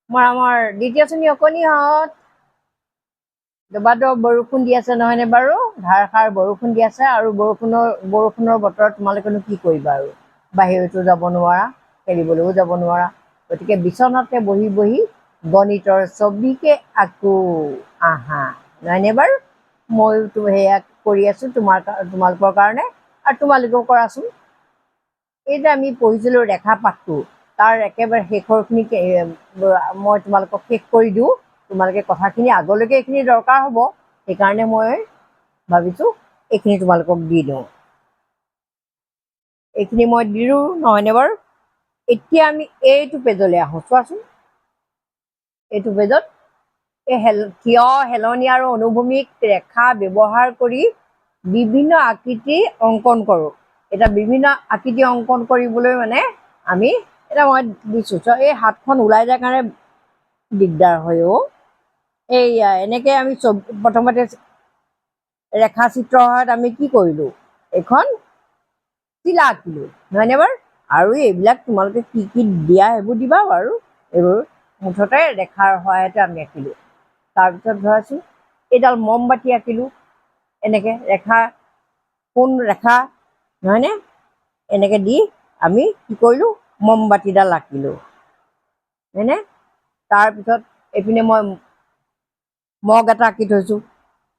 আমাৰ দ্বিতীয় শ্ৰেণী অকণিহঁত দবাদব বৰষুণ দি আছে নহয়নে বাৰু? ধাৰাসাৰ বৰষুণ দি আছে আৰু বৰষুণৰ বতৰত তোমালোকেনো কি কৰিবা আৰু? বাহিৰতো যাব নোৱাৰা, খেলিবলৈও যাব নোৱাৰা। গতিকে বিচনাতে বহি বহি গণিতৰ ছবিকে আঁকো আহা, নহয়নে বাৰু? ময়োতো সেয়া কৰি আছো তোমালোকৰ কাৰণে, আৰু তোমালোকেও কৰাচোন। এই যে আমি পঢ়িছিলোঁ ৰেখা পাঠটো, তাৰ একেবাৰে শেষৰখিনি মই তোমালোকক শেষ কৰি দিওঁ। তোমালোকে কথাখিনি আগলৈকে এইখিনি দৰকাৰ হ'ব, সেইকাৰণে মই ভাবিছোঁ এইখিনি তোমালোকক দি দিওঁ। এইখিনি মই দিলোঁ নহয়নে বাৰু? এতিয়া আমি এইটো পেজলৈ আহোঁ, চোৱাচোন। এইটো পেজত থিয়, হেলনি আৰু অনুভূমিক ৰেখা ব্যৱহাৰ কৰি বিভিন্ন আকৃতি অংকন কৰোঁ। এতিয়া বিভিন্ন আকৃতি অংকন কৰিবলৈ মানে আমি এতিয়া মই দিছোঁ, এই হাতখন ওলাই যায় কাৰণে দিগদাৰ হয় অ'। এইয়া এনেকৈ আমি প্ৰথমতে ৰেখা চিত্ৰৰ সহায়ত আমি কি কৰিলোঁ, এখন চিলা আঁকিলোঁ, নহয়নে বাৰু? আৰু এইবিলাক তোমালোকে কি কি দিয়া সেইবোৰ দিবা বাৰু। এইবোৰ মুঠতে ৰেখাৰ সহায়তে আমি আঁকিলোঁ। তাৰপিছত ধৰাচোন এইডাল মমবাতি আঁকিলোঁ, এনেকৈ কোন ৰেখা, নহয়নে? এনেকৈ দি আমি কি কৰিলোঁ, মমবাতিডাল আঁকিলোঁ, হয়নে? তাৰপিছত এইপিনে মই মগ এটা আঁকি থৈছোঁ,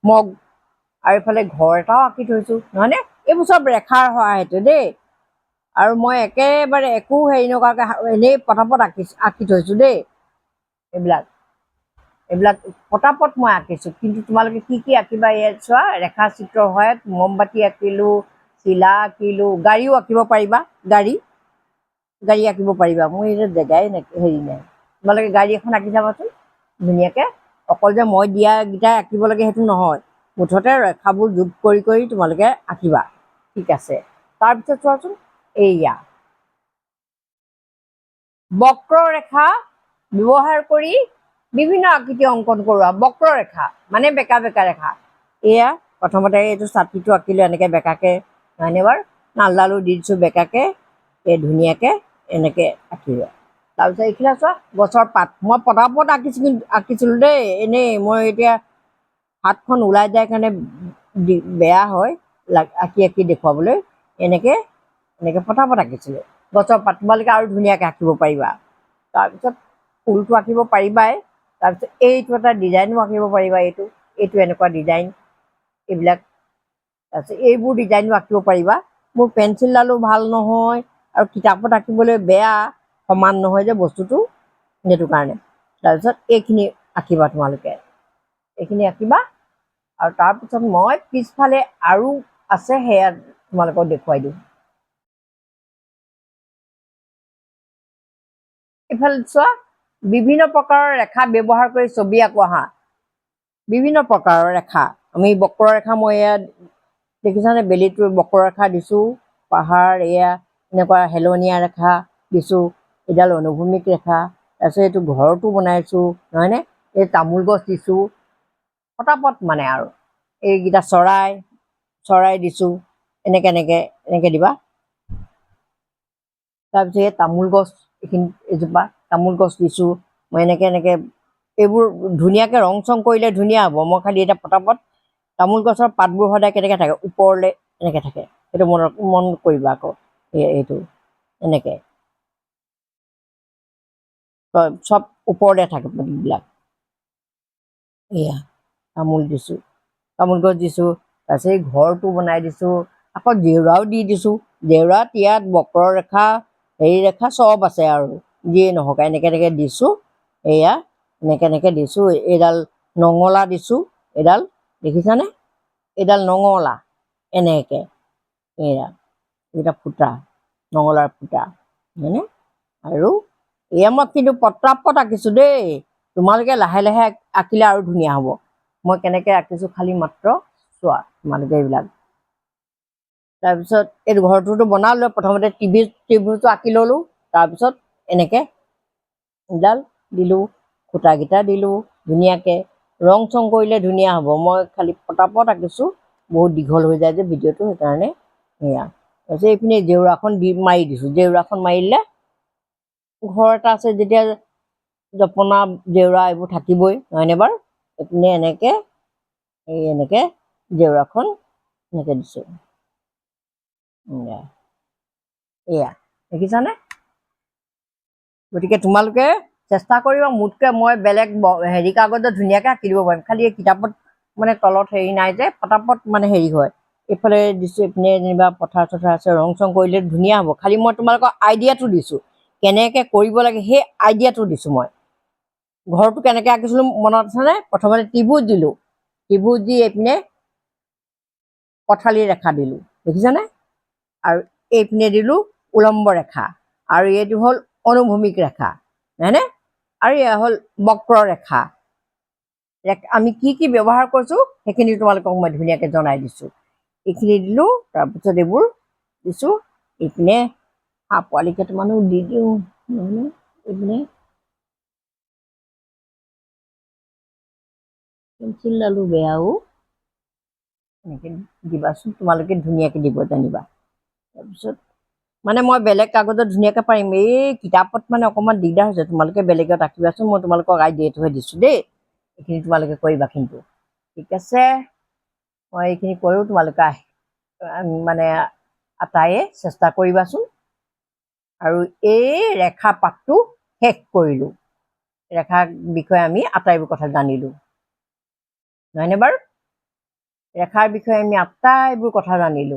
মগ, আৰু এইফালে ঘৰ এটাও আঁকি থৈছোঁ, নহয়নে? এইবোৰ চব ৰেখাৰ সহায়তে দেই। আৰু মই একেবাৰে একো হেৰি নকৰাকৈ এনেই পটাপট আঁকি থৈছোঁ দেই। এইবিলাক পটাপট মই আঁকিছোঁ। কিন্তু তোমালোকে কি কি আঁকিবা ইয়াত চোৱা। ৰেখা চিত্ৰৰ সহায়ত মমবাতি আঁকিলোঁ, চিলা আঁকিলোঁ, গাড়ীও আঁকিব পাৰিবা, গাড়ী আঁকিব পাৰিবা। মোৰ এতিয়া জেগাই হেৰি নাই, তোমালোকে গাড়ী এখন আঁকি চাবাচোন ধুনীয়াকৈ। অকল যে মই দিয়াকেইটাই আঁকিব লাগে সেইটো নহয়, মুঠতে ৰেখাবোৰ যোগ কৰি কৰি তোমালোকে আঁকিবা, ঠিক আছে? তাৰপিছত চোৱাচোন, এইয়া বক্ৰৰেখা ব্যৱহাৰ কৰি বিভিন্ন আকৃতি অংকন কৰোৱা। বক্ৰৰেখা মানে বেকা বেকা ৰেখা। এয়া প্ৰথমতে এইটো ছাতিটো আঁকিলোঁ এনেকৈ বেকাকৈ, নহয়নে বাৰু? নালডালো দি দিছোঁ বেকাকৈ, এই ধুনীয়াকৈ এনেকৈ আঁকিলোঁ। তাৰপিছত এইখিনি চোৱা, গছৰ পাত মই পটাপট আঁকিছিলোঁ দেই। এনেই মই এতিয়া হাতখন ওলাই যায় কাৰণে বেয়া হয় আঁকি আঁকি দেখুৱাবলৈ। এনেকৈ পটাপট আঁকিছিলোঁ গছৰ পাত। তোমালোকে আৰু ধুনীয়াকৈ আঁকিব পাৰিবা। তাৰপিছত ফুলটো আঁকিব পাৰিবাই। তাৰপিছত এইটো এটা ডিজাইনো আঁকিব পাৰিবা, এইটো এনেকুৱা ডিজাইন, এইবিলাক। তাৰপিছত এইবোৰ ডিজাইনো আঁকিব পাৰিবা। মোৰ পেঞ্চিলডালো ভাল নহয় আৰু কিতাপত আঁকিবলৈ বেয়া, সমান নহয় যে বস্তুটো, সেইটো কাৰণে। তাৰপিছত এইখিনি আঁকিবা তোমালোকে, এইখিনি আঁকিবা। আৰু তাৰপিছত মই পিছফালে আৰু আছে, সেয়া তোমালোকক দেখুৱাই দিওঁ। এইফালে চোৱা, বিভিন্ন প্ৰকাৰৰ ৰেখা ব্যৱহাৰ কৰি ছবি আঁকো আহা। বিভিন্ন প্ৰকাৰৰ ৰেখা, আমি বক্ৰৰেখা, মই এয়া দেখিছানে বেলিটো বক্ৰৰেখা দিছোঁ, পাহাৰ এয়া এনেকুৱা হেলনীয়া ৰেখা দিছোঁ, এডাল অনুভূমিক ৰেখা। তাৰপিছত এইটো ঘৰটো বনাইছোঁ, নহয়নে? এই তামোল গছ দিছোঁ, পটাপট মানে আৰু এইকেইটা চৰাই দিছোঁ, এনেকৈ দিবা। তাৰপিছত এই তামোল গছ, এজোপা তামোল গছ দিছোঁ মই, এনেকৈ এইবোৰ ধুনীয়াকৈ ৰং চং কৰিলে ধুনীয়া হ'ব। মই খালি এতিয়া পটাপট তামোল গছৰ পাতবোৰ সদায় কেনেকৈ থাকে, ওপৰলৈ এনেকৈ থাকে, সেইটো মন কৰিবা আকৌ। এইটো এনেকৈ চব ওপৰতে থাকে পাতবিলাক। এয়া তামোল দিছোঁ, তামোল গছ দিছোঁ। তাৰপিছত এই ঘৰটো বনাই দিছোঁ, আকৌ জেওৰাও দি দিছোঁ। জেওৰাত ইয়াত বক্ৰৰেখা, হেৰি ৰেখা চব আছে আৰু যিয়ে নহওক এনেকৈ দিছোঁ। এয়া এনেকৈ দিছোঁ। এইডাল নঙলা দিছোঁ, এইডাল দেখিছানে? এইডাল নঙলা, এনেকৈ এইটা ফুটা, নঙলাৰ ফুটা, হয়নে? আৰু এয়া মই কিন্তু পটাপট আঁকিছোঁ দেই। তোমালোকে লাহে লাহে আঁকিলে আৰু ধুনীয়া হ'ব। মই কেনেকৈ আঁকিছোঁ খালি মাত্ৰ চোৱা তোমালোকে এইবিলাক। তাৰপিছত এই ঘৰটোতো বনালোঁ, প্ৰথমতে ত্ৰিভুজটো আঁকি ল'লোঁ। তাৰপিছত এনেকৈ এডাল দিলোঁ, খুঁটাকেইটা দিলোঁ ধুনীয়াকৈ। ৰং চং কৰিলে ধুনীয়া হ'ব। মই খালি পটাপট আঁকিছোঁ, বহুত দীঘল হৈ যায় যে ভিডিঅ'টো, সেইকাৰণে। এয়া তাৰপিছত এইপিনে জেওৰাখন মাৰি দিছোঁ। জেওৰাখন মাৰি দিলে ঘৰ এটা আছে, যেতিয়া জপনা জেউৰা এইবোৰ থাকিবই নহয়নে বাৰু এইপিনে এনেকৈ এনেকৈ জেউৰাখন এনেকৈ দিছোঁ এয়া দেখিছানে গতিকে তোমালোকে চেষ্টা কৰিবা মোতকৈ মই বেলেগ হেৰি কাগজত ধুনীয়াকৈ আঁকি দিব পাৰিম খালি এই কিতাপত মানে তলত হেৰি নাই যে পটাপট মানে হেৰি হয় এইফালে দিছোঁ এইপিনে যেনিবা পথাৰ চথাৰ আছে ৰং চং কৰিলে ধুনীয়া হ'ব খালি মই তোমালোকক আইডিয়াটো দিছোঁ কেনেকৈ কৰিব লাগে সেই আইডিয়াটো দিছোঁ মই ঘৰটো কেনেকৈ আঁকিছিলোঁ মনত আছেনে প্ৰথমতে ত্ৰিভুজ দিলোঁ ত্ৰিভুজ দি এইপিনে পথালি ৰেখা দিলোঁ দেখিছানে আৰু এইপিনে দিলোঁ উলম্ব ৰেখা আৰু এইটো হ'ল অনুভূমিক ৰেখা নহয়নে আৰু এয়া হ'ল বক্ৰ ৰেখা আমি কি কি ব্যৱহাৰ কৰিছোঁ সেইখিনি তোমালোকক মই ধুনীয়াকৈ জনাই দিছোঁ এইখিনি দিলোঁ তাৰপিছত এইবোৰ দিছোঁ এইপিনে পোৱালি কেইটামানো দি দিওঁ নহয়নে এইপিনে পেঞ্চিলডালো বেয়াও এনেকৈ দিবাচোন তোমালোকে ধুনীয়াকৈ দিব জানিবা তাৰপিছত মানে মই বেলেগ কাগজত ধুনীয়াকৈ পাৰিম এই কিতাপত মানে অকণমান দিগদাৰ হৈছে তোমালোকে বেলেগত আঁকিবাচোন মই তোমালোকক আইডিয়াটোহে দিছোঁ দেই এইখিনি তোমালোকে কৰিবা কিন্তু ঠিক আছে মই এইখিনি কৰোঁ তোমালোকে মানে আটাইয়ে চেষ্টা কৰিবাচোন আৰু এই ৰেখা পাঠটো শেষ কৰিলোঁ ৰেখাৰ বিষয়ে আমি আটাইবোৰ কথা জানিলোঁ নহয়নে বাৰু ৰেখাৰ বিষয়ে আমি আটাইবোৰ কথা জানিলোঁ